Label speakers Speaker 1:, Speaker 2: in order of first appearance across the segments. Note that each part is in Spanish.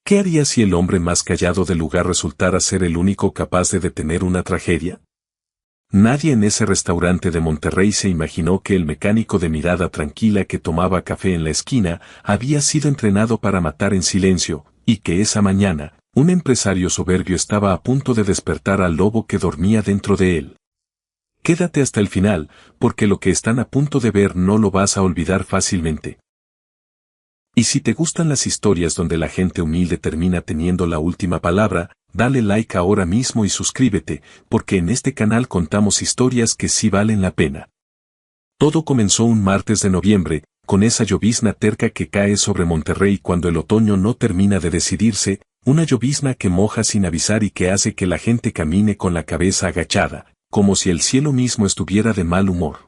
Speaker 1: ¿Qué haría si el hombre más callado del lugar resultara ser el único capaz de detener una tragedia? Nadie en ese restaurante de Monterrey se imaginó que el mecánico de mirada tranquila que tomaba café en la esquina había sido entrenado para matar en silencio, y que esa mañana, un empresario soberbio estaba a punto de despertar al lobo que dormía dentro de él. Quédate hasta el final, porque lo que están a punto de ver no lo vas a olvidar fácilmente. Y si te gustan las historias donde la gente humilde termina teniendo la última palabra, dale like ahora mismo y suscríbete, porque en este canal contamos historias que sí valen la pena. Todo comenzó un martes de noviembre, con esa llovizna terca que cae sobre Monterrey cuando el otoño no termina de decidirse, una llovizna que moja sin avisar y que hace que la gente camine con la cabeza agachada, como si el cielo mismo estuviera de mal humor.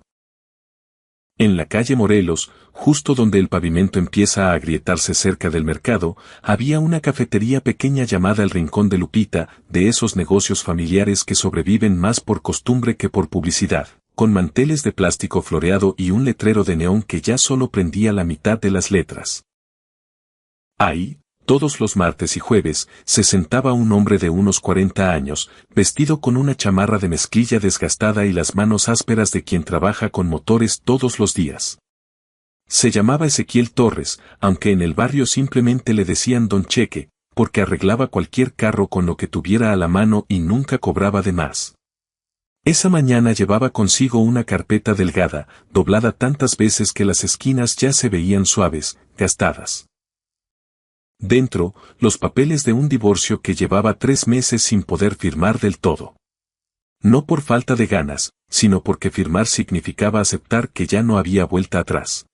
Speaker 1: En la calle Morelos, justo donde el pavimento empieza a agrietarse cerca del mercado, había una cafetería pequeña llamada El Rincón de Lupita, de esos negocios familiares que sobreviven más por costumbre que por publicidad, con manteles de plástico floreado y un letrero de neón que ya solo prendía la mitad de las letras. Ahí, todos los martes y jueves, se sentaba un hombre de unos 40 años, vestido con una chamarra de mezclilla desgastada y las manos ásperas de quien trabaja con motores todos los días. Se llamaba Ezequiel Torres, aunque en el barrio simplemente le decían Don Cheque, porque arreglaba cualquier carro con lo que tuviera a la mano y nunca cobraba de más. Esa mañana llevaba consigo una carpeta delgada, doblada tantas veces que las esquinas ya se veían suaves, gastadas. Dentro, los papeles de un divorcio que llevaba 3 meses sin poder firmar del todo. No por falta de ganas, sino porque firmar significaba aceptar que ya no había vuelta atrás.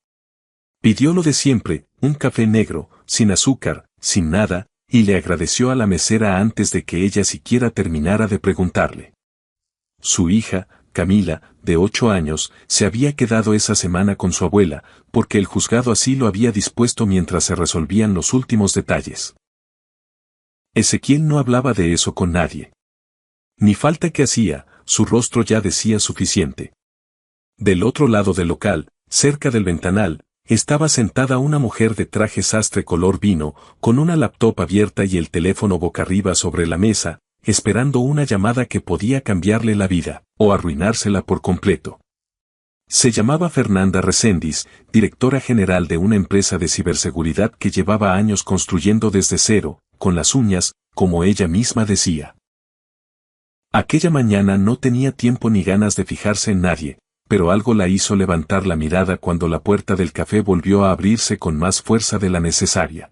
Speaker 1: Pidió lo de siempre, un café negro, sin azúcar, sin nada, y le agradeció a la mesera antes de que ella siquiera terminara de preguntarle. Su hija, Camila, de 8 años, se había quedado esa semana con su abuela, porque el juzgado así lo había dispuesto mientras se resolvían los últimos detalles. Ezequiel no hablaba de eso con nadie. Ni falta que hacía, su rostro ya decía suficiente. Del otro lado del local, cerca del ventanal, estaba sentada una mujer de traje sastre color vino, con una laptop abierta y el teléfono boca arriba sobre la mesa, esperando una llamada que podía cambiarle la vida, o arruinársela por completo. Se llamaba Fernanda Reséndiz, directora general de una empresa de ciberseguridad que llevaba años construyendo desde cero, con las uñas, como ella misma decía. Aquella mañana no tenía tiempo ni ganas de fijarse en nadie, pero algo la hizo levantar la mirada cuando la puerta del café volvió a abrirse con más fuerza de la necesaria.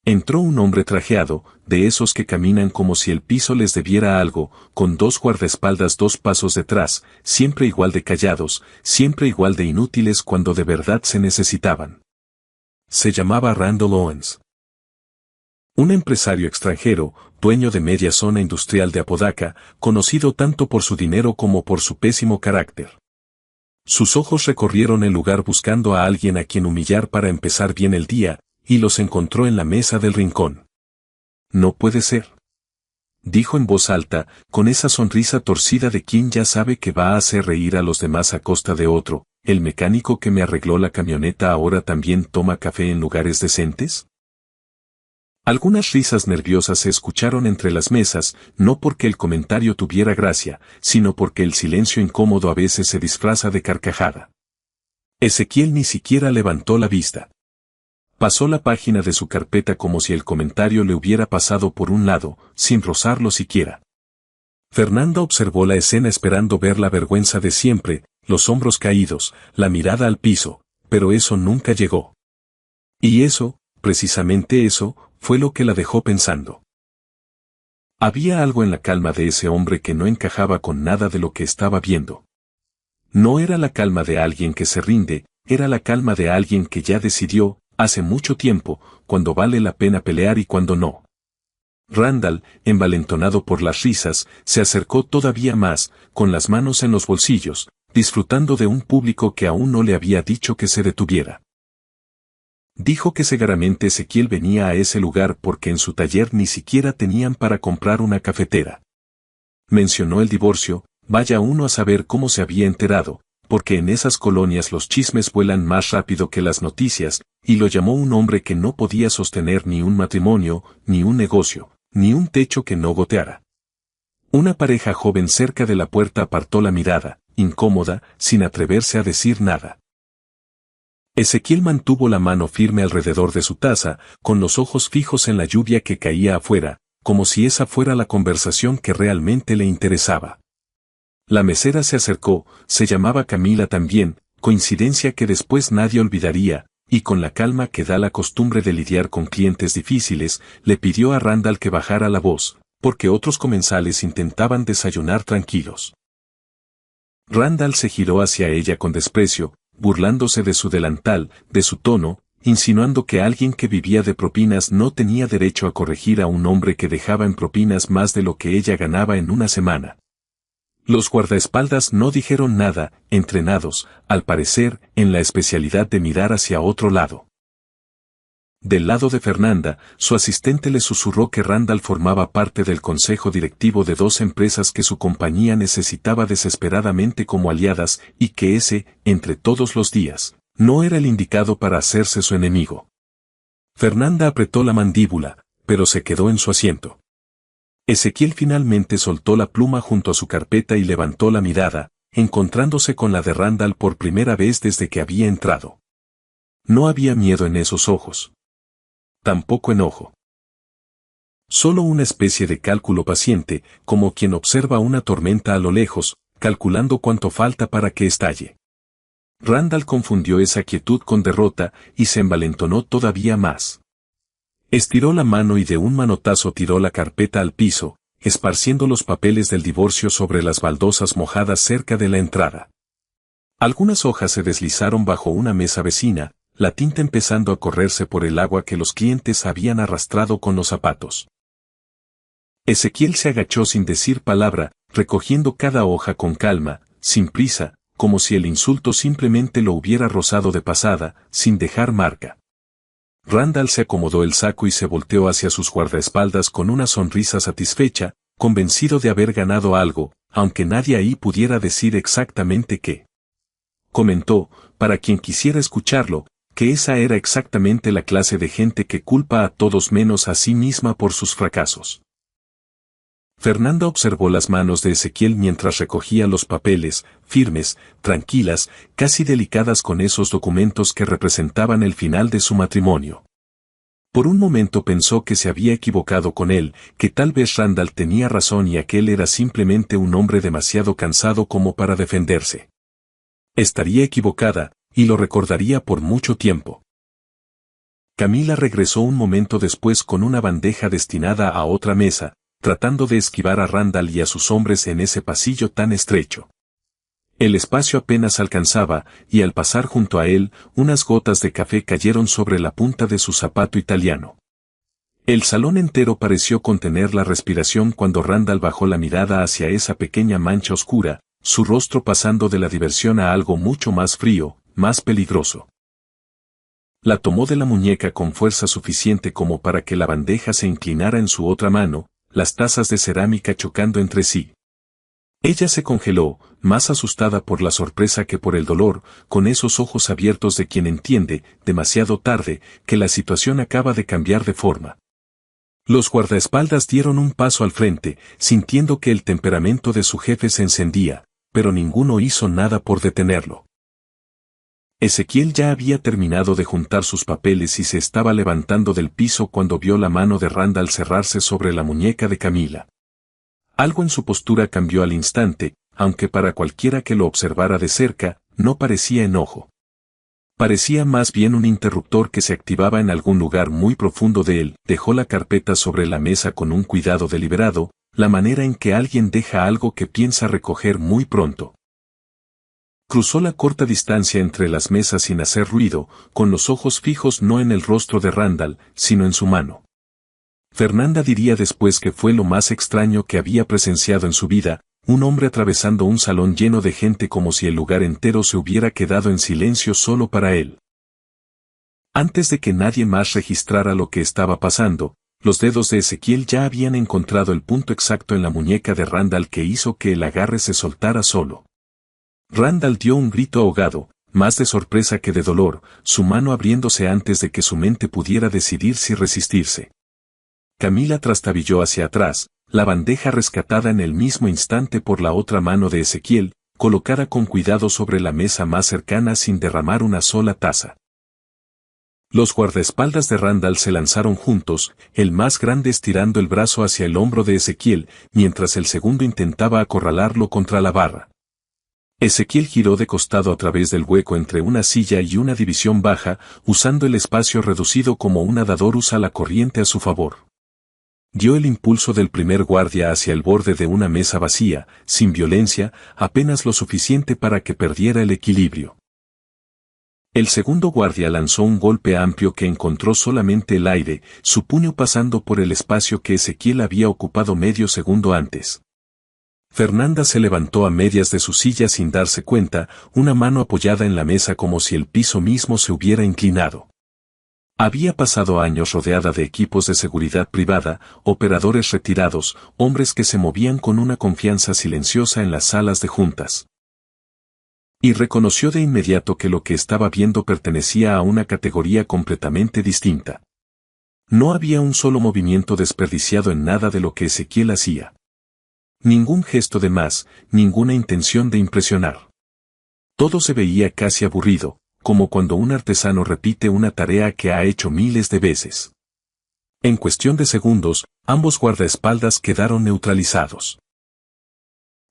Speaker 1: Entró un hombre trajeado, de esos que caminan como si el piso les debiera algo, con 2 guardaespaldas 2 pasos detrás, siempre igual de callados, siempre igual de inútiles cuando de verdad se necesitaban. Se llamaba Randall Owens. Un empresario extranjero, dueño de media zona industrial de Apodaca, conocido tanto por su dinero como por su pésimo carácter. Sus ojos recorrieron el lugar buscando a alguien a quien humillar para empezar bien el día, y los encontró en la mesa del rincón. No puede ser, dijo en voz alta, con esa sonrisa torcida de quien ya sabe que va a hacer reír a los demás a costa de otro. ¿El mecánico que me arregló la camioneta ahora también toma café en lugares decentes? Algunas risas nerviosas se escucharon entre las mesas, no porque el comentario tuviera gracia, sino porque el silencio incómodo a veces se disfraza de carcajada. Ezequiel ni siquiera levantó la vista. Pasó la página de su carpeta como si el comentario le hubiera pasado por un lado, sin rozarlo siquiera. Fernanda observó la escena esperando ver la vergüenza de siempre, los hombros caídos, la mirada al piso, pero eso nunca llegó. Y eso, precisamente eso, fue lo que la dejó pensando. Había algo en la calma de ese hombre que no encajaba con nada de lo que estaba viendo. No era la calma de alguien que se rinde, era la calma de alguien que ya decidió, hace mucho tiempo, cuando vale la pena pelear y cuando no. Randall, envalentonado por las risas, se acercó todavía más, con las manos en los bolsillos, disfrutando de un público que aún no le había dicho que se detuviera. Dijo que seguramente Ezequiel venía a ese lugar porque en su taller ni siquiera tenían para comprar una cafetera. Mencionó el divorcio, vaya uno a saber cómo se había enterado, porque en esas colonias los chismes vuelan más rápido que las noticias, y lo llamó un hombre que no podía sostener ni un matrimonio, ni un negocio, ni un techo que no goteara. Una pareja joven cerca de la puerta apartó la mirada, incómoda, sin atreverse a decir nada. Ezequiel mantuvo la mano firme alrededor de su taza, con los ojos fijos en la lluvia que caía afuera, como si esa fuera la conversación que realmente le interesaba. La mesera se acercó, se llamaba Camila también, coincidencia que después nadie olvidaría, y con la calma que da la costumbre de lidiar con clientes difíciles, le pidió a Randall que bajara la voz, porque otros comensales intentaban desayunar tranquilos. Randall se giró hacia ella con desprecio, burlándose de su delantal, de su tono, insinuando que alguien que vivía de propinas no tenía derecho a corregir a un hombre que dejaba en propinas más de lo que ella ganaba en una semana. Los guardaespaldas no dijeron nada, entrenados, al parecer, en la especialidad de mirar hacia otro lado. Del lado de Fernanda, su asistente le susurró que Randall formaba parte del consejo directivo de 2 empresas que su compañía necesitaba desesperadamente como aliadas y que ese, entre todos los días, no era el indicado para hacerse su enemigo. Fernanda apretó la mandíbula, pero se quedó en su asiento. Ezequiel finalmente soltó la pluma junto a su carpeta y levantó la mirada, encontrándose con la de Randall por primera vez desde que había entrado. No había miedo en esos ojos. Tampoco enojo. Solo una especie de cálculo paciente, como quien observa una tormenta a lo lejos, calculando cuánto falta para que estalle. Randall confundió esa quietud con derrota y se envalentonó todavía más. Estiró la mano y de un manotazo tiró la carpeta al piso, esparciendo los papeles del divorcio sobre las baldosas mojadas cerca de la entrada. Algunas hojas se deslizaron bajo una mesa vecina, la tinta empezando a correrse por el agua que los clientes habían arrastrado con los zapatos. Ezequiel se agachó sin decir palabra, recogiendo cada hoja con calma, sin prisa, como si el insulto simplemente lo hubiera rozado de pasada, sin dejar marca. Randall se acomodó el saco y se volteó hacia sus guardaespaldas con una sonrisa satisfecha, convencido de haber ganado algo, aunque nadie ahí pudiera decir exactamente qué. Comentó, para quien quisiera escucharlo, que esa era exactamente la clase de gente que culpa a todos menos a sí misma por sus fracasos. Fernanda observó las manos de Ezequiel mientras recogía los papeles, firmes, tranquilas, casi delicadas con esos documentos que representaban el final de su matrimonio. Por un momento pensó que se había equivocado con él, que tal vez Randall tenía razón y aquel era simplemente un hombre demasiado cansado como para defenderse. Estaría equivocada, y lo recordaría por mucho tiempo. Camila regresó un momento después con una bandeja destinada a otra mesa, tratando de esquivar a Randall y a sus hombres en ese pasillo tan estrecho. El espacio apenas alcanzaba, y al pasar junto a él, unas gotas de café cayeron sobre la punta de su zapato italiano. El salón entero pareció contener la respiración cuando Randall bajó la mirada hacia esa pequeña mancha oscura, su rostro pasando de la diversión a algo mucho más frío, más peligroso. La tomó de la muñeca con fuerza suficiente como para que la bandeja se inclinara en su otra mano, las tazas de cerámica chocando entre sí. Ella se congeló, más asustada por la sorpresa que por el dolor, con esos ojos abiertos de quien entiende, demasiado tarde, que la situación acaba de cambiar de forma. Los guardaespaldas dieron un paso al frente, sintiendo que el temperamento de su jefe se encendía, pero ninguno hizo nada por detenerlo. Ezequiel ya había terminado de juntar sus papeles y se estaba levantando del piso cuando vio la mano de Randall cerrarse sobre la muñeca de Camila. Algo en su postura cambió al instante, aunque para cualquiera que lo observara de cerca, no parecía enojo. Parecía más bien un interruptor que se activaba en algún lugar muy profundo de él. Dejó la carpeta sobre la mesa con un cuidado deliberado, la manera en que alguien deja algo que piensa recoger muy pronto. Cruzó la corta distancia entre las mesas sin hacer ruido, con los ojos fijos no en el rostro de Randall, sino en su mano. Fernanda diría después que fue lo más extraño que había presenciado en su vida, un hombre atravesando un salón lleno de gente como si el lugar entero se hubiera quedado en silencio solo para él. Antes de que nadie más registrara lo que estaba pasando, los dedos de Ezequiel ya habían encontrado el punto exacto en la muñeca de Randall que hizo que el agarre se soltara solo. Randall dio un grito ahogado, más de sorpresa que de dolor, su mano abriéndose antes de que su mente pudiera decidir si resistirse. Camila trastabilló hacia atrás, la bandeja rescatada en el mismo instante por la otra mano de Ezequiel, colocada con cuidado sobre la mesa más cercana sin derramar una sola taza. Los guardaespaldas de Randall se lanzaron juntos, el más grande estirando el brazo hacia el hombro de Ezequiel, mientras el segundo intentaba acorralarlo contra la barra. Ezequiel giró de costado a través del hueco entre una silla y una división baja, usando el espacio reducido como un nadador usa la corriente a su favor. Dio el impulso del primer guardia hacia el borde de una mesa vacía, sin violencia, apenas lo suficiente para que perdiera el equilibrio. El segundo guardia lanzó un golpe amplio que encontró solamente el aire, su puño pasando por el espacio que Ezequiel había ocupado medio segundo antes. Fernanda se levantó a medias de su silla sin darse cuenta, una mano apoyada en la mesa como si el piso mismo se hubiera inclinado. Había pasado años rodeada de equipos de seguridad privada, operadores retirados, hombres que se movían con una confianza silenciosa en las salas de juntas. Y reconoció de inmediato que lo que estaba viendo pertenecía a una categoría completamente distinta. No había un solo movimiento desperdiciado en nada de lo que Ezequiel hacía. Ningún gesto de más, ninguna intención de impresionar. Todo se veía casi aburrido, como cuando un artesano repite una tarea que ha hecho miles de veces. En cuestión de segundos, ambos guardaespaldas quedaron neutralizados.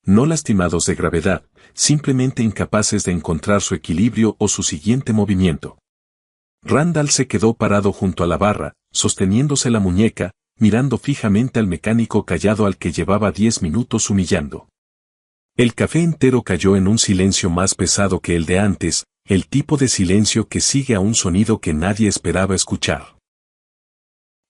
Speaker 1: No lastimados de gravedad, simplemente incapaces de encontrar su equilibrio o su siguiente movimiento. Randall se quedó parado junto a la barra, sosteniéndose la muñeca, mirando fijamente al mecánico callado al que llevaba 10 minutos humillando. El café entero cayó en un silencio más pesado que el de antes, el tipo de silencio que sigue a un sonido que nadie esperaba escuchar.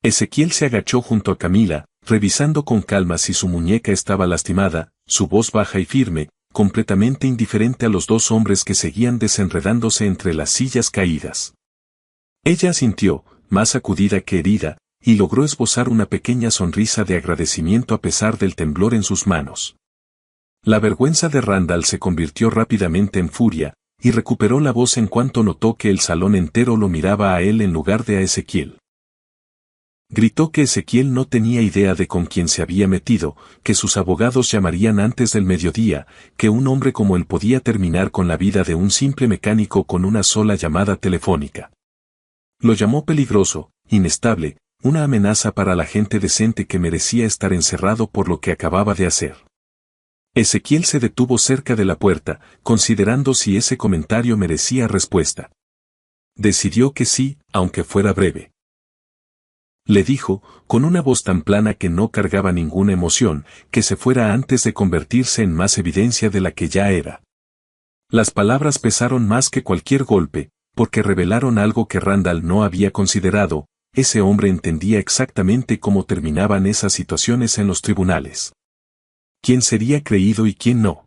Speaker 1: Ezequiel se agachó junto a Camila, revisando con calma si su muñeca estaba lastimada, su voz baja y firme, completamente indiferente a los dos hombres que seguían desenredándose entre las sillas caídas. Ella asintió, más sacudida que herida, y logró esbozar una pequeña sonrisa de agradecimiento a pesar del temblor en sus manos. La vergüenza de Randall se convirtió rápidamente en furia, y recuperó la voz en cuanto notó que el salón entero lo miraba a él en lugar de a Ezequiel. Gritó que Ezequiel no tenía idea de con quién se había metido, que sus abogados llamarían antes del mediodía, que un hombre como él podía terminar con la vida de un simple mecánico con una sola llamada telefónica. Lo llamó peligroso, inestable, una amenaza para la gente decente que merecía estar encerrado por lo que acababa de hacer. Ezequiel se detuvo cerca de la puerta, considerando si ese comentario merecía respuesta. Decidió que sí, aunque fuera breve. Le dijo, con una voz tan plana que no cargaba ninguna emoción, que se fuera antes de convertirse en más evidencia de la que ya era. Las palabras pesaron más que cualquier golpe, porque revelaron algo que Randall no había considerado. Ese hombre entendía exactamente cómo terminaban esas situaciones en los tribunales. ¿Quién sería creído y quién no?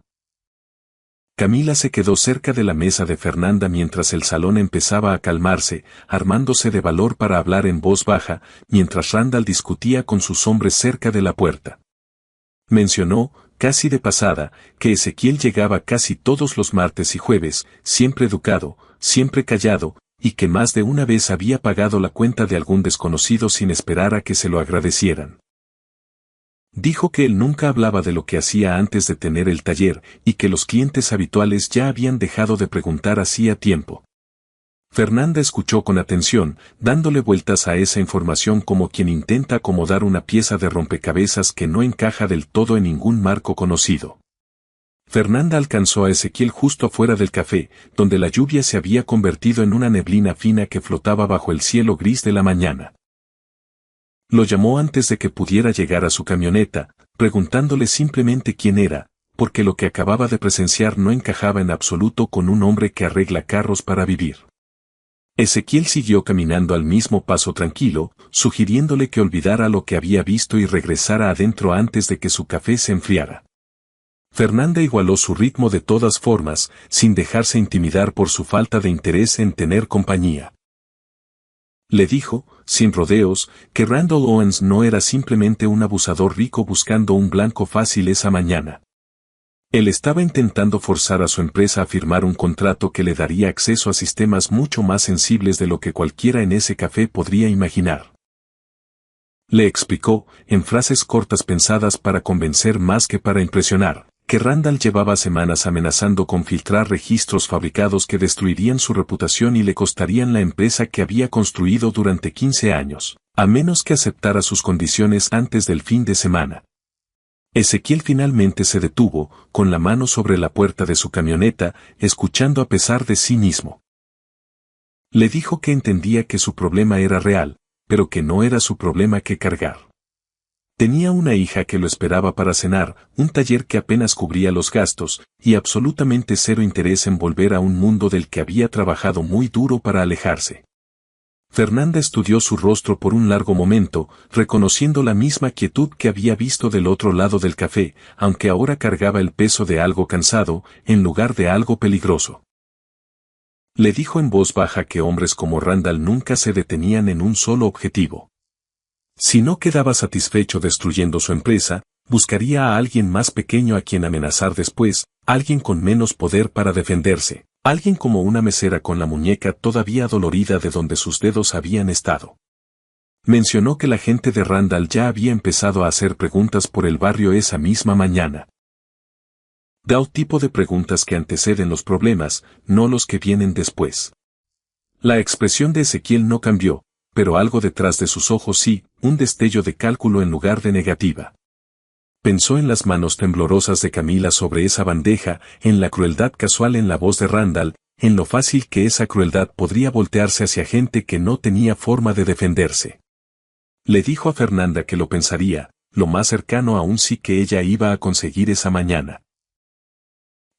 Speaker 1: Camila se quedó cerca de la mesa de Fernanda mientras el salón empezaba a calmarse, armándose de valor para hablar en voz baja, mientras Randall discutía con sus hombres cerca de la puerta. Mencionó, casi de pasada, que Ezequiel llegaba casi todos los martes y jueves, siempre educado, siempre callado, y que más de una vez había pagado la cuenta de algún desconocido sin esperar a que se lo agradecieran. Dijo que él nunca hablaba de lo que hacía antes de tener el taller, y que los clientes habituales ya habían dejado de preguntar hacía tiempo. Fernanda escuchó con atención, dándole vueltas a esa información como quien intenta acomodar una pieza de rompecabezas que no encaja del todo en ningún marco conocido. Fernanda alcanzó a Ezequiel justo afuera del café, donde la lluvia se había convertido en una neblina fina que flotaba bajo el cielo gris de la mañana. Lo llamó antes de que pudiera llegar a su camioneta, preguntándole simplemente quién era, porque lo que acababa de presenciar no encajaba en absoluto con un hombre que arregla carros para vivir. Ezequiel siguió caminando al mismo paso tranquilo, sugiriéndole que olvidara lo que había visto y regresara adentro antes de que su café se enfriara. Fernanda igualó su ritmo de todas formas, sin dejarse intimidar por su falta de interés en tener compañía. Le dijo, sin rodeos, que Randall Owens no era simplemente un abusador rico buscando un blanco fácil esa mañana. Él estaba intentando forzar a su empresa a firmar un contrato que le daría acceso a sistemas mucho más sensibles de lo que cualquiera en ese café podría imaginar. Le explicó, en frases cortas pensadas para convencer más que para impresionar, que Randall llevaba semanas amenazando con filtrar registros fabricados que destruirían su reputación y le costarían la empresa que había construido durante 15 años, a menos que aceptara sus condiciones antes del fin de semana. Ezequiel finalmente se detuvo, con la mano sobre la puerta de su camioneta, escuchando a pesar de sí mismo. Le dijo que entendía que su problema era real, pero que no era su problema que cargar. Tenía una hija que lo esperaba para cenar, un taller que apenas cubría los gastos, y absolutamente cero interés en volver a un mundo del que había trabajado muy duro para alejarse. Fernanda estudió su rostro por un largo momento, reconociendo la misma quietud que había visto del otro lado del café, aunque ahora cargaba el peso de algo cansado, en lugar de algo peligroso. Le dijo en voz baja que hombres como Randall nunca se detenían en un solo objetivo. Si no quedaba satisfecho destruyendo su empresa, buscaría a alguien más pequeño a quien amenazar después, alguien con menos poder para defenderse, alguien como una mesera con la muñeca todavía dolorida de donde sus dedos habían estado. Mencionó que la gente de Randall ya había empezado a hacer preguntas por el barrio esa misma mañana. Da tipo de preguntas que anteceden los problemas, no los que vienen después. La expresión de Ezequiel no cambió, pero algo detrás de sus ojos sí, un destello de cálculo en lugar de negativa. Pensó en las manos temblorosas de Camila sobre esa bandeja, en la crueldad casual en la voz de Randall, en lo fácil que esa crueldad podría voltearse hacia gente que no tenía forma de defenderse. Le dijo a Fernanda que lo pensaría, lo más cercano a un sí que ella iba a conseguir esa mañana.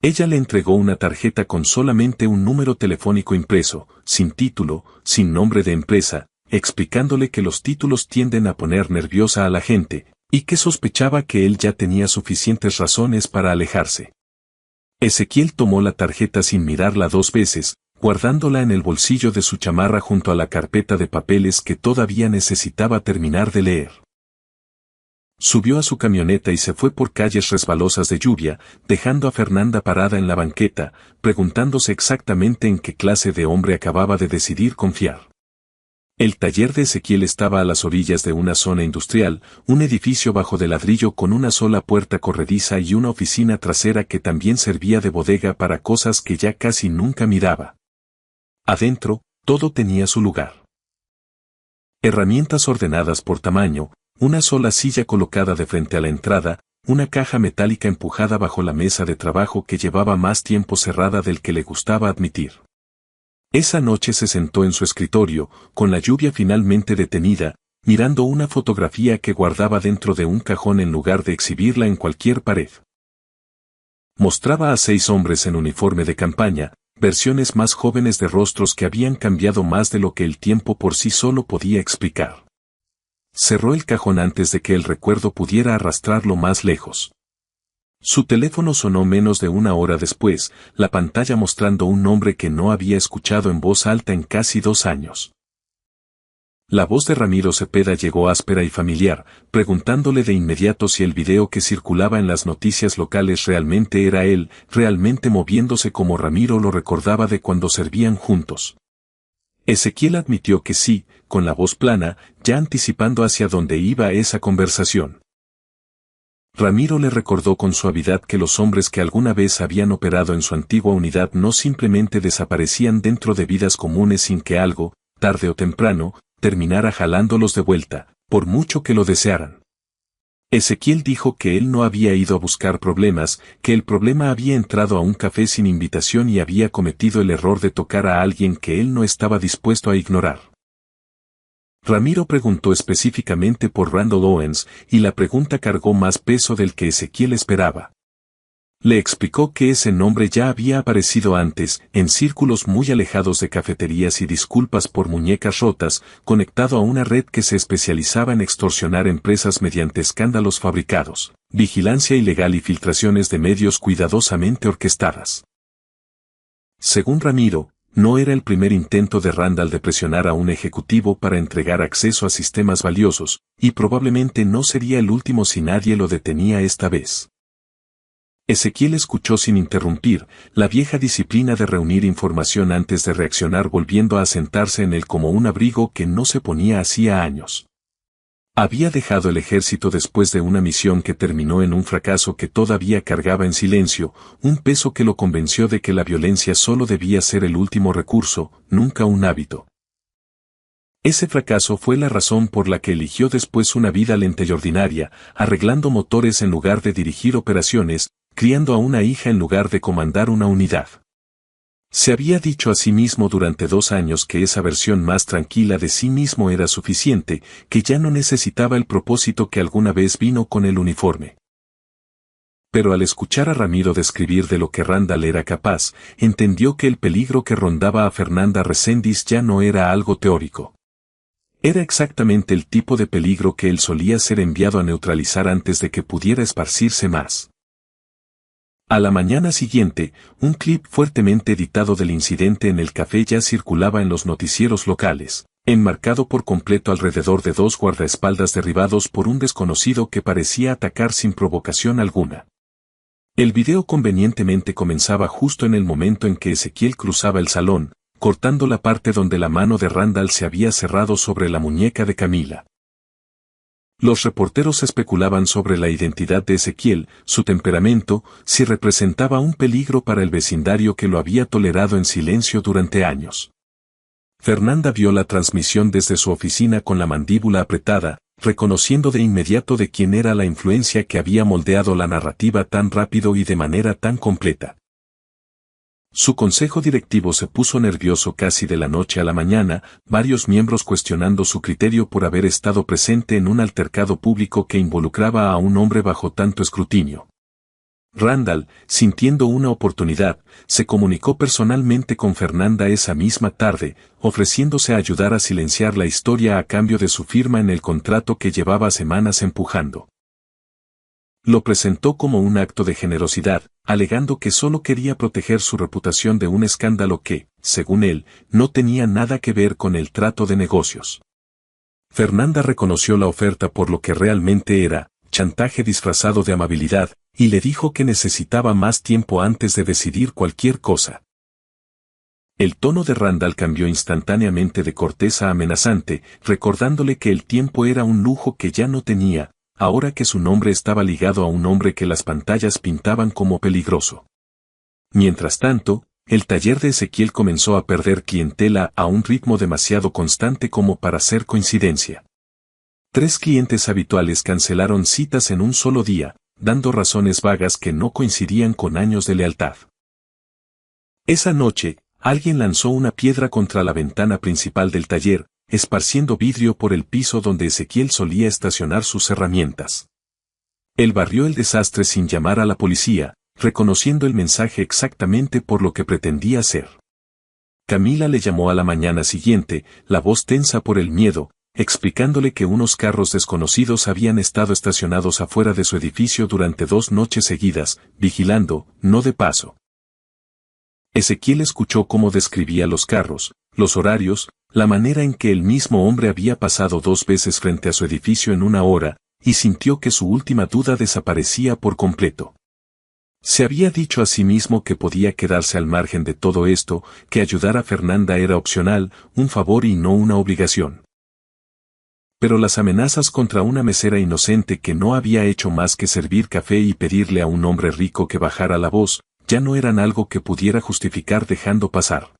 Speaker 1: Ella le entregó una tarjeta con solamente un número telefónico impreso, sin título, sin nombre de empresa, explicándole que los títulos tienden a poner nerviosa a la gente, y que sospechaba que él ya tenía suficientes razones para alejarse. Ezequiel tomó la tarjeta sin mirarla 2 veces, guardándola en el bolsillo de su chamarra junto a la carpeta de papeles que todavía necesitaba terminar de leer. Subió a su camioneta y se fue por calles resbalosas de lluvia, dejando a Fernanda parada en la banqueta, preguntándose exactamente en qué clase de hombre acababa de decidir confiar. El taller de Ezequiel estaba a las orillas de una zona industrial, un edificio bajo de ladrillo con una sola puerta corrediza y una oficina trasera que también servía de bodega para cosas que ya casi nunca miraba. Adentro, todo tenía su lugar. Herramientas ordenadas por tamaño, una sola silla colocada de frente a la entrada, una caja metálica empujada bajo la mesa de trabajo que llevaba más tiempo cerrada del que le gustaba admitir. Esa noche se sentó en su escritorio, con la lluvia finalmente detenida, mirando una fotografía que guardaba dentro de un cajón en lugar de exhibirla en cualquier pared. Mostraba a 6 hombres en uniforme de campaña, versiones más jóvenes de rostros que habían cambiado más de lo que el tiempo por sí solo podía explicar. Cerró el cajón antes de que el recuerdo pudiera arrastrarlo más lejos. Su teléfono sonó menos de 1 hora después, la pantalla mostrando un nombre que no había escuchado en voz alta en casi 2 años. La voz de Ramiro Cepeda llegó áspera y familiar, preguntándole de inmediato si el video que circulaba en las noticias locales realmente era él, realmente moviéndose como Ramiro lo recordaba de cuando servían juntos. Ezequiel admitió que sí, con la voz plana, ya anticipando hacia dónde iba esa conversación. Ramiro le recordó con suavidad que los hombres que alguna vez habían operado en su antigua unidad no simplemente desaparecían dentro de vidas comunes sin que algo, tarde o temprano, terminara jalándolos de vuelta, por mucho que lo desearan. Ezequiel dijo que él no había ido a buscar problemas, que el problema había entrado a un café sin invitación y había cometido el error de tocar a alguien que él no estaba dispuesto a ignorar. Ramiro preguntó específicamente por Randall Owens, y la pregunta cargó más peso del que Ezequiel esperaba. Le explicó que ese nombre ya había aparecido antes, en círculos muy alejados de cafeterías y disculpas por muñecas rotas, conectado a una red que se especializaba en extorsionar empresas mediante escándalos fabricados, vigilancia ilegal y filtraciones de medios cuidadosamente orquestadas. Según Ramiro, no era el primer intento de Randall de presionar a un ejecutivo para entregar acceso a sistemas valiosos, y probablemente no sería el último si nadie lo detenía esta vez. Ezequiel escuchó sin interrumpir, la vieja disciplina de reunir información antes de reaccionar, volviendo a sentarse en él como un abrigo que no se ponía hacía años. Había dejado el ejército después de una misión que terminó en un fracaso que todavía cargaba en silencio, un peso que lo convenció de que la violencia solo debía ser el último recurso, nunca un hábito. Ese fracaso fue la razón por la que eligió después una vida lenta y ordinaria, arreglando motores en lugar de dirigir operaciones, criando a una hija en lugar de comandar una unidad. Se había dicho a sí mismo durante 2 años que esa versión más tranquila de sí mismo era suficiente, que ya no necesitaba el propósito que alguna vez vino con el uniforme. Pero al escuchar a Ramiro describir de lo que Randall era capaz, entendió que el peligro que rondaba a Fernanda Reséndiz ya no era algo teórico. Era exactamente el tipo de peligro que él solía ser enviado a neutralizar antes de que pudiera esparcirse más. A la mañana siguiente, un clip fuertemente editado del incidente en el café ya circulaba en los noticieros locales, enmarcado por completo alrededor de 2 guardaespaldas derribados por un desconocido que parecía atacar sin provocación alguna. El video convenientemente comenzaba justo en el momento en que Ezequiel cruzaba el salón, cortando la parte donde la mano de Randall se había cerrado sobre la muñeca de Camila. Los reporteros especulaban sobre la identidad de Ezequiel, su temperamento, si representaba un peligro para el vecindario que lo había tolerado en silencio durante años. Fernanda vio la transmisión desde su oficina con la mandíbula apretada, reconociendo de inmediato de quién era la influencia que había moldeado la narrativa tan rápido y de manera tan completa. Su consejo directivo se puso nervioso casi de la noche a la mañana, varios miembros cuestionando su criterio por haber estado presente en un altercado público que involucraba a un hombre bajo tanto escrutinio. Randall, sintiendo una oportunidad, se comunicó personalmente con Fernanda esa misma tarde, ofreciéndose a ayudar a silenciar la historia a cambio de su firma en el contrato que llevaba semanas empujando. Lo presentó como un acto de generosidad, alegando que solo quería proteger su reputación de un escándalo que, según él, no tenía nada que ver con el trato de negocios. Fernanda reconoció la oferta por lo que realmente era, chantaje disfrazado de amabilidad, y le dijo que necesitaba más tiempo antes de decidir cualquier cosa. El tono de Randall cambió instantáneamente de cortés a amenazante, recordándole que el tiempo era un lujo que ya no tenía, ahora que su nombre estaba ligado a un hombre que las pantallas pintaban como peligroso. Mientras tanto, el taller de Ezequiel comenzó a perder clientela a un ritmo demasiado constante como para ser coincidencia. 3 clientes habituales cancelaron citas en un solo día, dando razones vagas que no coincidían con años de lealtad. Esa noche, alguien lanzó una piedra contra la ventana principal del taller, esparciendo vidrio por el piso donde Ezequiel solía estacionar sus herramientas. Él barrió el desastre sin llamar a la policía, reconociendo el mensaje exactamente por lo que pretendía hacer. Camila le llamó a la mañana siguiente, la voz tensa por el miedo, explicándole que unos carros desconocidos habían estado estacionados afuera de su edificio durante 2 noches seguidas, vigilando, no de paso. Ezequiel escuchó cómo describía los carros, los horarios, la manera en que el mismo hombre había pasado 2 veces frente a su edificio en 1 hora, y sintió que su última duda desaparecía por completo. Se había dicho a sí mismo que podía quedarse al margen de todo esto, que ayudar a Fernanda era opcional, un favor y no una obligación. Pero las amenazas contra una mesera inocente que no había hecho más que servir café y pedirle a un hombre rico que bajara la voz, ya no eran algo que pudiera justificar dejando pasar.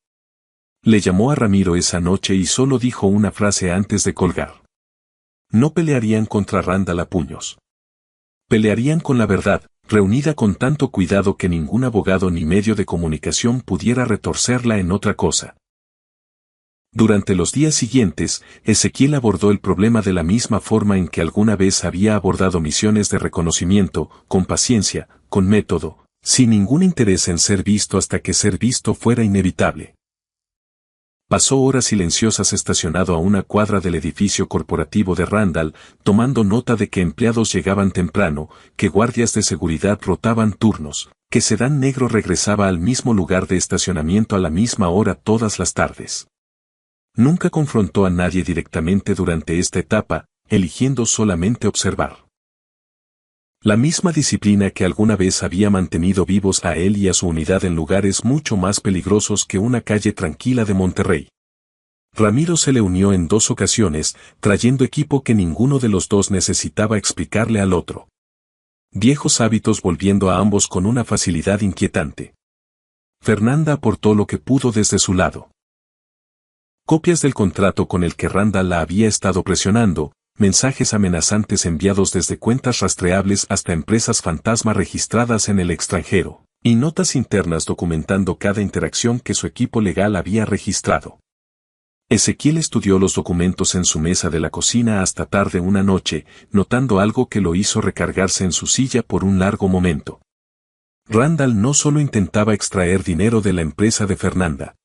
Speaker 1: Le llamó a Ramiro esa noche y solo dijo una frase antes de colgar. No pelearían contra Randall a puños. Pelearían con la verdad, reunida con tanto cuidado que ningún abogado ni medio de comunicación pudiera retorcerla en otra cosa. Durante los días siguientes, Ezequiel abordó el problema de la misma forma en que alguna vez había abordado misiones de reconocimiento, con paciencia, con método, sin ningún interés en ser visto hasta que ser visto fuera inevitable. Pasó horas silenciosas estacionado a 1 cuadra del edificio corporativo de Randall, tomando nota de que empleados llegaban temprano, que guardias de seguridad rotaban turnos, que sedán negro regresaba al mismo lugar de estacionamiento a la misma hora todas las tardes. Nunca confrontó a nadie directamente durante esta etapa, eligiendo solamente observar. La misma disciplina que alguna vez había mantenido vivos a él y a su unidad en lugares mucho más peligrosos que una calle tranquila de Monterrey. Ramiro se le unió en 2 ocasiones, trayendo equipo que ninguno de los dos necesitaba explicarle al otro. Viejos hábitos volviendo a ambos con una facilidad inquietante. Fernanda aportó lo que pudo desde su lado. Copias del contrato con el que Randall la había estado presionando, mensajes amenazantes enviados desde cuentas rastreables hasta empresas fantasma registradas en el extranjero, y notas internas documentando cada interacción que su equipo legal había registrado. Ezequiel estudió los documentos en su mesa de la cocina hasta tarde una noche, notando algo que lo hizo recargarse en su silla por un largo momento. Randall no solo intentaba extraer dinero de la empresa de Fernanda.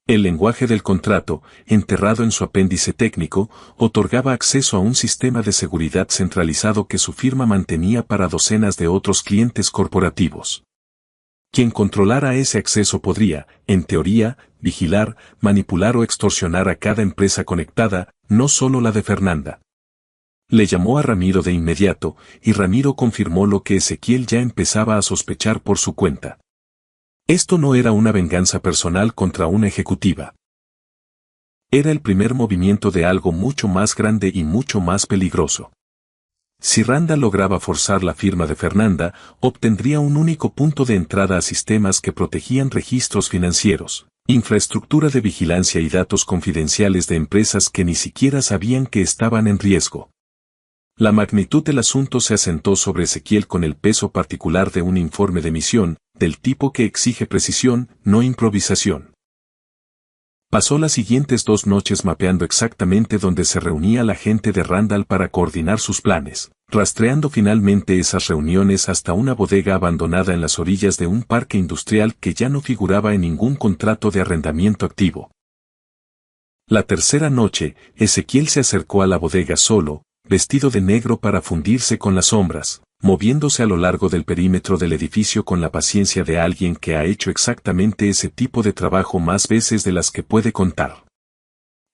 Speaker 1: El lenguaje del contrato, enterrado en su apéndice técnico, otorgaba acceso a un sistema de seguridad centralizado que su firma mantenía para docenas de otros clientes corporativos. Quien controlara ese acceso podría, en teoría, vigilar, manipular o extorsionar a cada empresa conectada, no solo la de Fernanda. Le llamó a Ramiro de inmediato, y Ramiro confirmó lo que Ezequiel ya empezaba a sospechar por su cuenta. Esto no era una venganza personal contra una ejecutiva. Era el primer movimiento de algo mucho más grande y mucho más peligroso. Si Randall lograba forzar la firma de Fernanda, obtendría un único punto de entrada a sistemas que protegían registros financieros, infraestructura de vigilancia y datos confidenciales de empresas que ni siquiera sabían que estaban en riesgo. La magnitud del asunto se asentó sobre Ezequiel con el peso particular de un informe de misión, del tipo que exige precisión, no improvisación. Pasó las siguientes 2 noches mapeando exactamente dónde se reunía la gente de Randall para coordinar sus planes, rastreando finalmente esas reuniones hasta una bodega abandonada en las orillas de un parque industrial que ya no figuraba en ningún contrato de arrendamiento activo. La tercera noche, Ezequiel se acercó a la bodega solo, vestido de negro para fundirse con las sombras, moviéndose a lo largo del perímetro del edificio con la paciencia de alguien que ha hecho exactamente ese tipo de trabajo más veces de las que puede contar.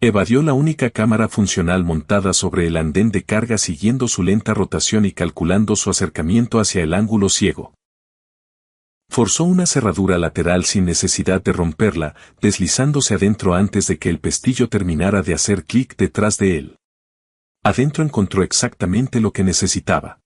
Speaker 1: Evadió la única cámara funcional montada sobre el andén de carga siguiendo su lenta rotación y calculando su acercamiento hacia el ángulo ciego. Forzó una cerradura lateral sin necesidad de romperla, deslizándose adentro antes de que el pestillo terminara de hacer clic detrás de él. Adentro encontró exactamente lo que necesitaba.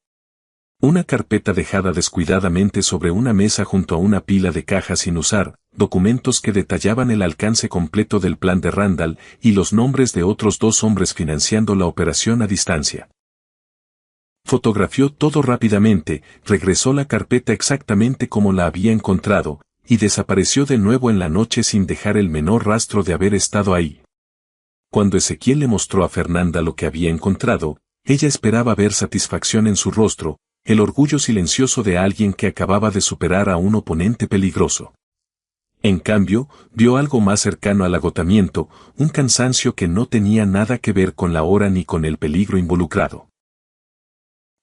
Speaker 1: Una carpeta dejada descuidadamente sobre una mesa junto a una pila de cajas sin usar, documentos que detallaban el alcance completo del plan de Randall y los nombres de otros 2 hombres financiando la operación a distancia. Fotografió todo rápidamente, regresó la carpeta exactamente como la había encontrado, y desapareció de nuevo en la noche sin dejar el menor rastro de haber estado ahí. Cuando Ezequiel le mostró a Fernanda lo que había encontrado, ella esperaba ver satisfacción en su rostro, el orgullo silencioso de alguien que acababa de superar a un oponente peligroso. En cambio, vio algo más cercano al agotamiento, un cansancio que no tenía nada que ver con la hora ni con el peligro involucrado.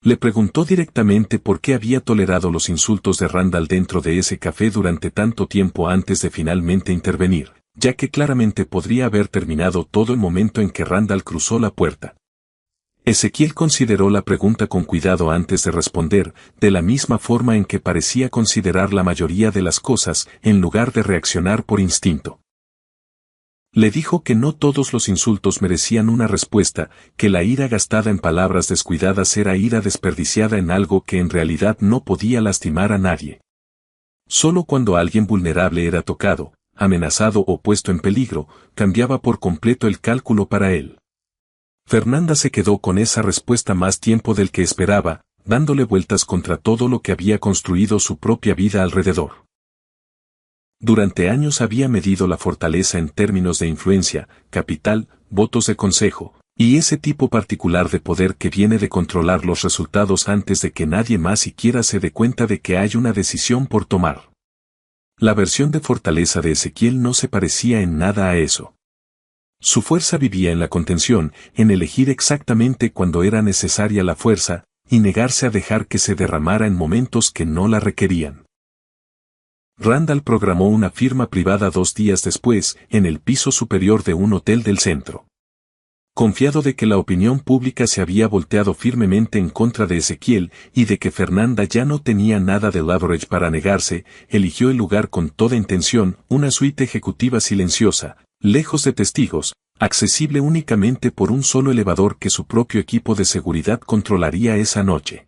Speaker 1: Le preguntó directamente por qué había tolerado los insultos de Randall dentro de ese café durante tanto tiempo antes de finalmente intervenir, ya que claramente podría haber terminado todo el momento en que Randall cruzó la puerta. Ezequiel consideró la pregunta con cuidado antes de responder, de la misma forma en que parecía considerar la mayoría de las cosas, en lugar de reaccionar por instinto. Le dijo que no todos los insultos merecían una respuesta, que la ira gastada en palabras descuidadas era ira desperdiciada en algo que en realidad no podía lastimar a nadie. Solo cuando alguien vulnerable era tocado, amenazado o puesto en peligro, cambiaba por completo el cálculo para él. Fernanda se quedó con esa respuesta más tiempo del que esperaba, dándole vueltas contra todo lo que había construido su propia vida alrededor. Durante años había medido la fortaleza en términos de influencia, capital, votos de consejo, y ese tipo particular de poder que viene de controlar los resultados antes de que nadie más siquiera se dé cuenta de que hay una decisión por tomar. La versión de fortaleza de Ezequiel no se parecía en nada a eso. Su fuerza vivía en la contención, en elegir exactamente cuando era necesaria la fuerza, y negarse a dejar que se derramara en momentos que no la requerían. Randall programó una firma privada 2 días después, en el piso superior de un hotel del centro. Confiado de que la opinión pública se había volteado firmemente en contra de Ezequiel y de que Fernanda ya no tenía nada de leverage para negarse, eligió el lugar con toda intención, una suite ejecutiva silenciosa, lejos de testigos, accesible únicamente por un solo elevador que su propio equipo de seguridad controlaría esa noche.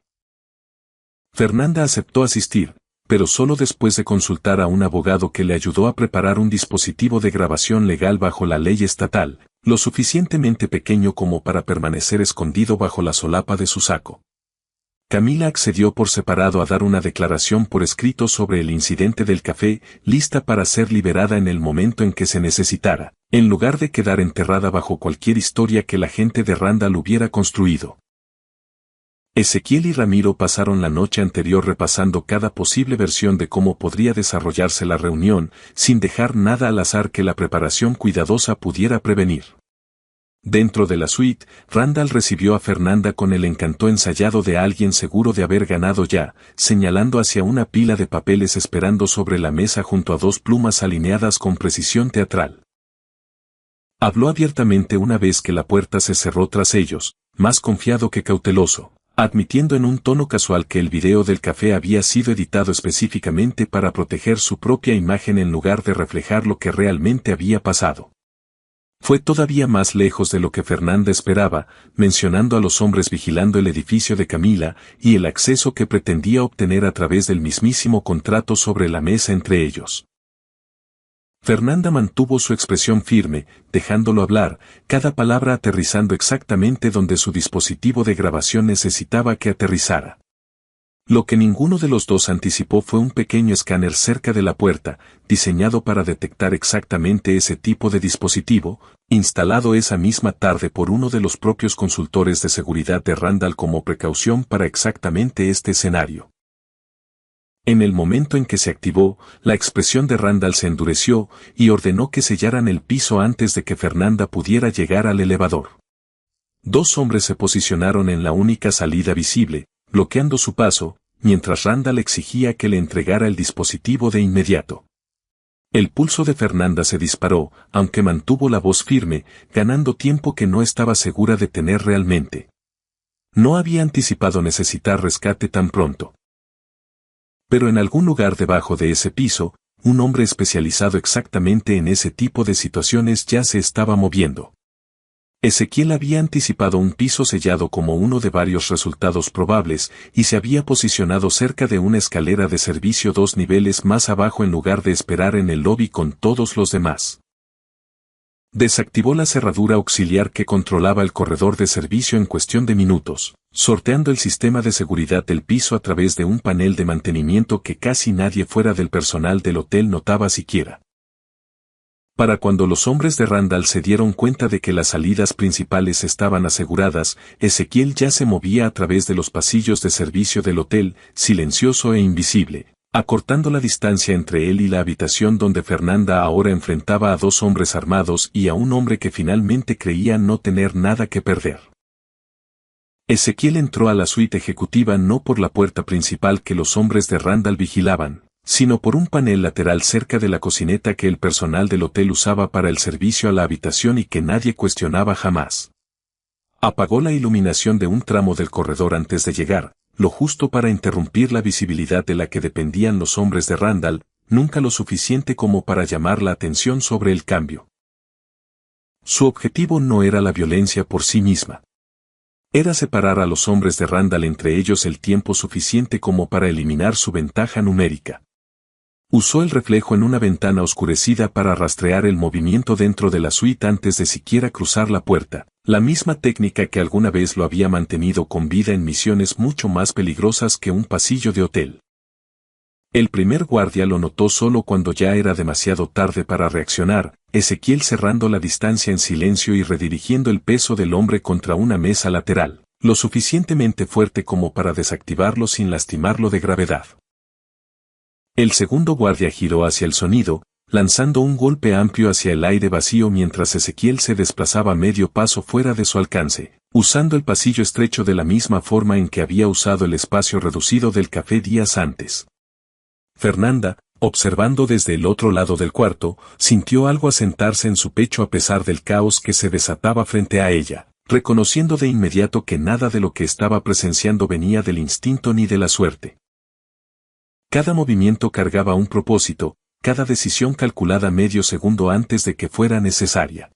Speaker 1: Fernanda aceptó asistir, pero solo después de consultar a un abogado que le ayudó a preparar un dispositivo de grabación legal bajo la ley estatal, lo suficientemente pequeño como para permanecer escondido bajo la solapa de su saco. Camila accedió por separado a dar una declaración por escrito sobre el incidente del café, lista para ser liberada en el momento en que se necesitara, en lugar de quedar enterrada bajo cualquier historia que la gente de Randall hubiera construido. Ezequiel y Ramiro pasaron la noche anterior repasando cada posible versión de cómo podría desarrollarse la reunión, sin dejar nada al azar que la preparación cuidadosa pudiera prevenir. Dentro de la suite, Randall recibió a Fernanda con el encanto ensayado de alguien seguro de haber ganado ya, señalando hacia una pila de papeles esperando sobre la mesa junto a dos plumas alineadas con precisión teatral. Habló abiertamente una vez que la puerta se cerró tras ellos, más confiado que cauteloso, admitiendo en un tono casual que el video del café había sido editado específicamente para proteger su propia imagen en lugar de reflejar lo que realmente había pasado. Fue todavía más lejos de lo que Fernanda esperaba, mencionando a los hombres vigilando el edificio de Camila y el acceso que pretendía obtener a través del mismísimo contrato sobre la mesa entre ellos. Fernanda mantuvo su expresión firme, dejándolo hablar, cada palabra aterrizando exactamente donde su dispositivo de grabación necesitaba que aterrizara. Lo que ninguno de los dos anticipó fue un pequeño escáner cerca de la puerta, diseñado para detectar exactamente ese tipo de dispositivo, instalado esa misma tarde por uno de los propios consultores de seguridad de Randall como precaución para exactamente este escenario. En el momento en que se activó, la expresión de Randall se endureció y ordenó que sellaran el piso antes de que Fernanda pudiera llegar al elevador. Dos hombres se posicionaron en la única salida visible, bloqueando su paso, mientras Randall exigía que le entregara el dispositivo de inmediato. El pulso de Fernanda se disparó, aunque mantuvo la voz firme, ganando tiempo que no estaba segura de tener realmente. No había anticipado necesitar rescate tan pronto. Pero en algún lugar debajo de ese piso, un hombre especializado exactamente en ese tipo de situaciones ya se estaba moviendo. Ezequiel había anticipado un piso sellado como uno de varios resultados probables y se había posicionado cerca de una escalera de servicio 2 niveles más abajo en lugar de esperar en el lobby con todos los demás. Desactivó la cerradura auxiliar que controlaba el corredor de servicio en cuestión de minutos, sorteando el sistema de seguridad del piso a través de un panel de mantenimiento que casi nadie fuera del personal del hotel notaba siquiera. Para cuando los hombres de Randall se dieron cuenta de que las salidas principales estaban aseguradas, Ezequiel ya se movía a través de los pasillos de servicio del hotel, silencioso e invisible, acortando la distancia entre él y la habitación donde Fernanda ahora enfrentaba a dos hombres armados y a un hombre que finalmente creía no tener nada que perder. Ezequiel entró a la suite ejecutiva no por la puerta principal que los hombres de Randall vigilaban, sino por un panel lateral cerca de la cocineta que el personal del hotel usaba para el servicio a la habitación y que nadie cuestionaba jamás. Apagó la iluminación de un tramo del corredor antes de llegar, lo justo para interrumpir la visibilidad de la que dependían los hombres de Randall, nunca lo suficiente como para llamar la atención sobre el cambio. Su objetivo no era la violencia por sí misma. Era separar a los hombres de Randall entre ellos el tiempo suficiente como para eliminar su ventaja numérica. Usó el reflejo en una ventana oscurecida para rastrear el movimiento dentro de la suite antes de siquiera cruzar la puerta, la misma técnica que alguna vez lo había mantenido con vida en misiones mucho más peligrosas que un pasillo de hotel. El primer guardia lo notó solo cuando ya era demasiado tarde para reaccionar, Ezequiel cerrando la distancia en silencio y redirigiendo el peso del hombre contra una mesa lateral, lo suficientemente fuerte como para desactivarlo sin lastimarlo de gravedad. El segundo guardia giró hacia el sonido, lanzando un golpe amplio hacia el aire vacío mientras Ezequiel se desplazaba medio paso fuera de su alcance, usando el pasillo estrecho de la misma forma en que había usado el espacio reducido del café días antes. Fernanda, Observando desde el otro lado del cuarto, sintió algo asentarse en su pecho a pesar del caos que se desataba frente a ella, reconociendo de inmediato que nada de lo que estaba presenciando venía del instinto ni de la suerte. Cada movimiento cargaba un propósito, cada decisión calculada medio segundo antes de que fuera necesaria.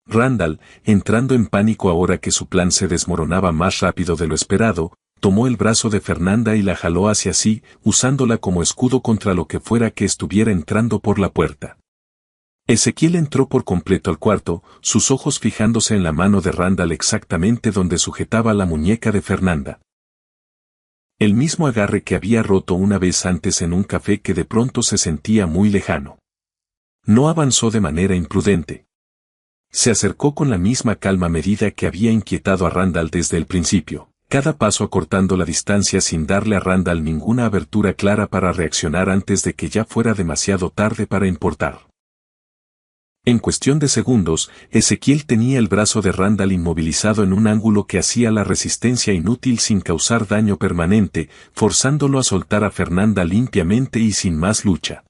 Speaker 1: Randall, entrando en pánico ahora que su plan se desmoronaba más rápido de lo esperado, tomó el brazo de Fernanda y la jaló hacia sí, usándola como escudo contra lo que fuera que estuviera entrando por la puerta. Ezequiel entró por completo al cuarto, sus ojos fijándose en la mano de Randall exactamente donde sujetaba la muñeca de Fernanda. El mismo agarre que había roto una vez antes en un café que de pronto se sentía muy lejano. No avanzó de manera imprudente. Se acercó con la misma calma medida que había inquietado a Randall desde el principio, cada paso acortando la distancia sin darle a Randall ninguna abertura clara para reaccionar antes de que ya fuera demasiado tarde para importar. En cuestión de segundos, Ezequiel tenía el brazo de Randall inmovilizado en un ángulo que hacía la resistencia inútil sin causar daño permanente, forzándolo a soltar a Fernanda limpiamente y sin más lucha.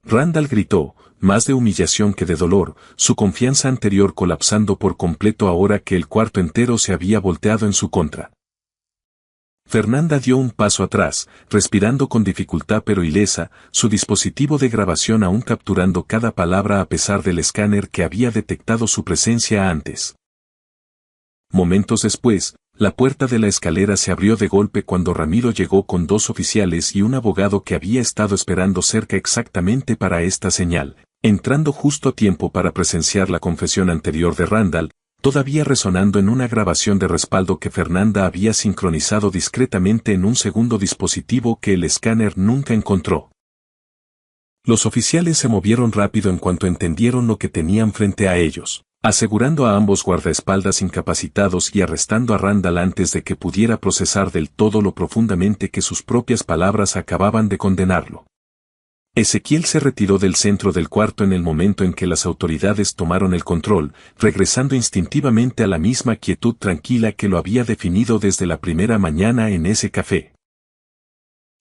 Speaker 1: Randall gritó, más de humillación que de dolor, su confianza anterior colapsando por completo ahora que el cuarto entero se había volteado en su contra. Fernanda dio un paso atrás, respirando con dificultad pero ilesa, su dispositivo de grabación aún capturando cada palabra a pesar del escáner que había detectado su presencia antes. Momentos después, la puerta de la escalera se abrió de golpe cuando Ramiro llegó con 2 oficiales y un abogado que había estado esperando cerca exactamente para esta señal, entrando justo a tiempo para presenciar la confesión anterior de Randall, todavía resonando en una grabación de respaldo que Fernanda había sincronizado discretamente en un segundo dispositivo que el escáner nunca encontró. Los oficiales se movieron rápido en cuanto entendieron lo que tenían frente a ellos, asegurando a ambos guardaespaldas incapacitados y arrestando a Randall antes de que pudiera procesar del todo lo profundamente que sus propias palabras acababan de condenarlo. Ezequiel se retiró del centro del cuarto en el momento en que las autoridades tomaron el control, regresando instintivamente a la misma quietud tranquila que lo había definido desde la primera mañana en ese café.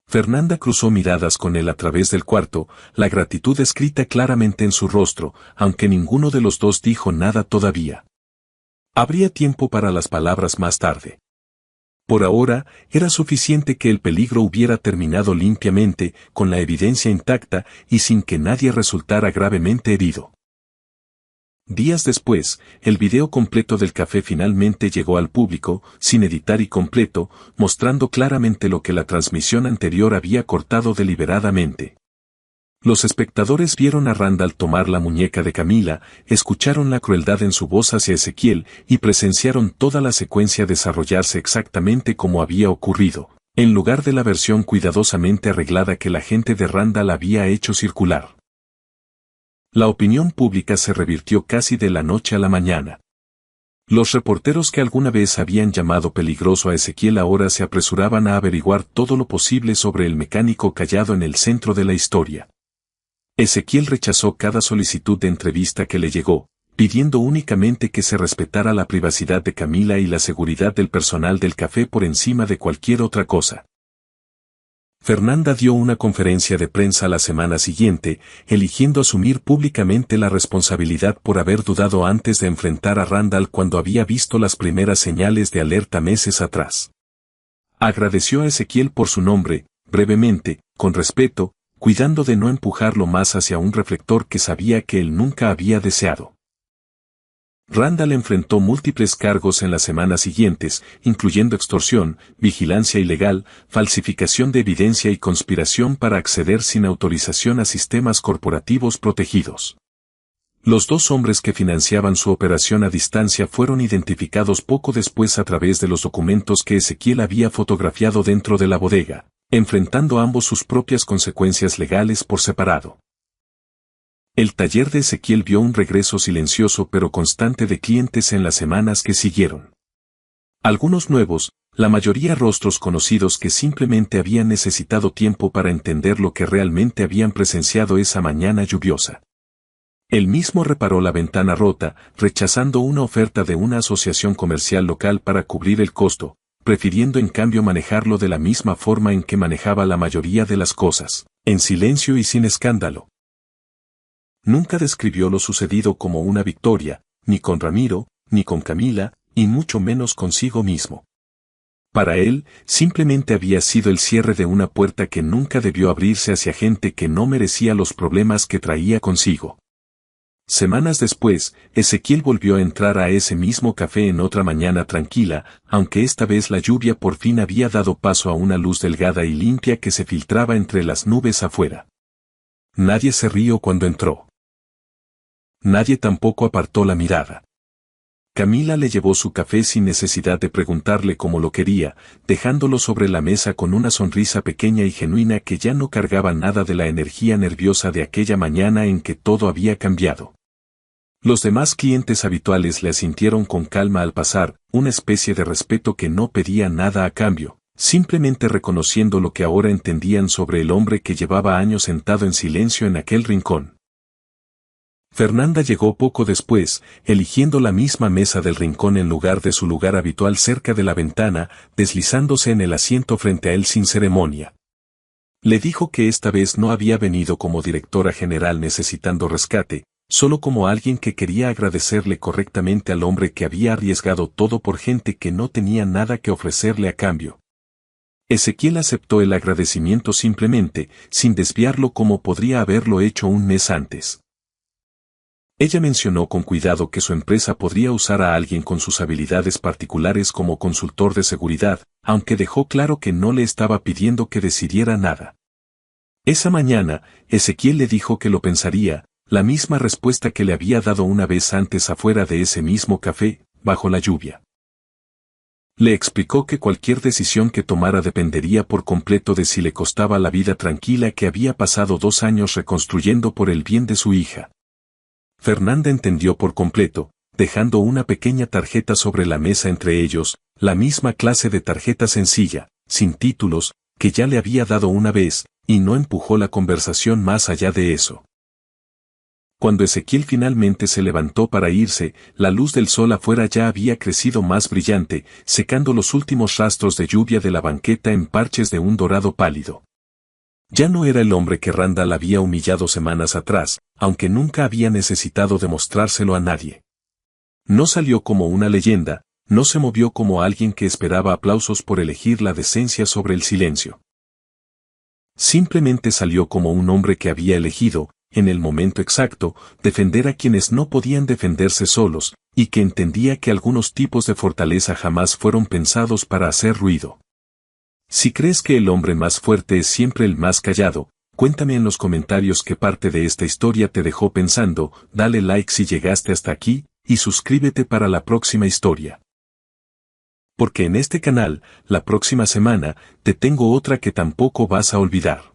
Speaker 1: Fernanda cruzó miradas con él a través del cuarto, la gratitud escrita claramente en su rostro, aunque ninguno de los dos dijo nada todavía. Habría tiempo para las palabras más tarde. Por ahora, era suficiente que el peligro hubiera terminado limpiamente, con la evidencia intacta y sin que nadie resultara gravemente herido. Días después, el video completo del café finalmente llegó al público, sin editar y completo, mostrando claramente lo que la transmisión anterior había cortado deliberadamente. Los espectadores vieron a Randall tomar la muñeca de Camila, escucharon la crueldad en su voz hacia Ezequiel y presenciaron toda la secuencia desarrollarse exactamente como había ocurrido, en lugar de la versión cuidadosamente arreglada que la gente de Randall había hecho circular. La opinión pública se revirtió casi de la noche a la mañana. Los reporteros que alguna vez habían llamado peligroso a Ezequiel ahora se apresuraban a averiguar todo lo posible sobre el mecánico callado en el centro de la historia. Ezequiel rechazó cada solicitud de entrevista que le llegó, pidiendo únicamente que se respetara la privacidad de Camila y la seguridad del personal del café por encima de cualquier otra cosa. Fernanda dio una conferencia de prensa la semana siguiente, eligiendo asumir públicamente la responsabilidad por haber dudado antes de enfrentar a Randall cuando había visto las primeras señales de alerta meses atrás. Agradeció a Ezequiel por su nombre, brevemente, con respeto, cuidando de no empujarlo más hacia un reflector que sabía que él nunca había deseado. Randall enfrentó múltiples cargos en las semanas siguientes, incluyendo extorsión, vigilancia ilegal, falsificación de evidencia y conspiración para acceder sin autorización a sistemas corporativos protegidos. Los 2 hombres que financiaban su operación a distancia fueron identificados poco después a través de los documentos que Ezequiel había fotografiado dentro de la bodega, enfrentando ambos sus propias consecuencias legales por separado. El taller de Ezequiel vio un regreso silencioso pero constante de clientes en las semanas que siguieron. Algunos nuevos, la mayoría rostros conocidos que simplemente habían necesitado tiempo para entender lo que realmente habían presenciado esa mañana lluviosa. Él mismo reparó la ventana rota, rechazando una oferta de una asociación comercial local para cubrir el costo, prefiriendo en cambio manejarlo de la misma forma en que manejaba la mayoría de las cosas, En silencio y sin escándalo. Nunca describió lo sucedido como una victoria, ni con Ramiro, ni con Camila, y mucho menos consigo mismo. Para él, simplemente había sido el cierre de una puerta que nunca debió abrirse hacia gente que no merecía los problemas que traía consigo. Semanas después, Ezequiel volvió a entrar a ese mismo café en otra mañana tranquila, aunque esta vez la lluvia por fin había dado paso a una luz delgada y limpia que se filtraba entre las nubes afuera. Nadie se rió cuando entró. Nadie tampoco apartó la mirada. Camila le llevó su café sin necesidad de preguntarle cómo lo quería, dejándolo sobre la mesa con una sonrisa pequeña y genuina que ya no cargaba nada de la energía nerviosa de aquella mañana en que todo había cambiado. Los demás clientes habituales le asintieron con calma al pasar, una especie de respeto que no pedía nada a cambio, simplemente reconociendo lo que ahora entendían sobre el hombre que llevaba años sentado en silencio en aquel rincón. Fernanda llegó poco después, eligiendo la misma mesa del rincón en lugar de su lugar habitual cerca de la ventana, deslizándose en el asiento frente a él sin ceremonia. Le dijo que esta vez no había venido como directora general necesitando rescate, solo como alguien que quería agradecerle correctamente al hombre que había arriesgado todo por gente que no tenía nada que ofrecerle a cambio. Ezequiel aceptó el agradecimiento simplemente, sin desviarlo como podría haberlo hecho un mes antes. Ella mencionó con cuidado que su empresa podría usar a alguien con sus habilidades particulares como consultor de seguridad, aunque dejó claro que no le estaba pidiendo que decidiera nada. Esa mañana, Ezequiel le dijo que lo pensaría, la misma respuesta que le había dado una vez antes afuera de ese mismo café, bajo la lluvia. Le explicó que cualquier decisión que tomara dependería por completo de si le costaba la vida tranquila que había pasado 2 años reconstruyendo por el bien de su hija. Fernanda entendió por completo, dejando una pequeña tarjeta sobre la mesa entre ellos, la misma clase de tarjeta sencilla, sin títulos, que ya le había dado una vez, y no empujó la conversación más allá de eso. Cuando Ezequiel finalmente se levantó para irse, la luz del sol afuera ya había crecido más brillante, secando los últimos rastros de lluvia de la banqueta en parches de un dorado pálido. Ya no era el hombre que Randall había humillado semanas atrás, aunque nunca había necesitado demostrárselo a nadie. No salió como una leyenda, no se movió como alguien que esperaba aplausos por elegir la decencia sobre el silencio. Simplemente salió como un hombre que había elegido, en el momento exacto, defender a quienes no podían defenderse solos, y que entendía que algunos tipos de fortaleza jamás fueron pensados para hacer ruido. Si crees que el hombre más fuerte es siempre el más callado, cuéntame en los comentarios qué parte de esta historia te dejó pensando, dale like si llegaste hasta aquí, y suscríbete para la próxima historia. Porque en este canal, la próxima semana, te tengo otra que tampoco vas a olvidar.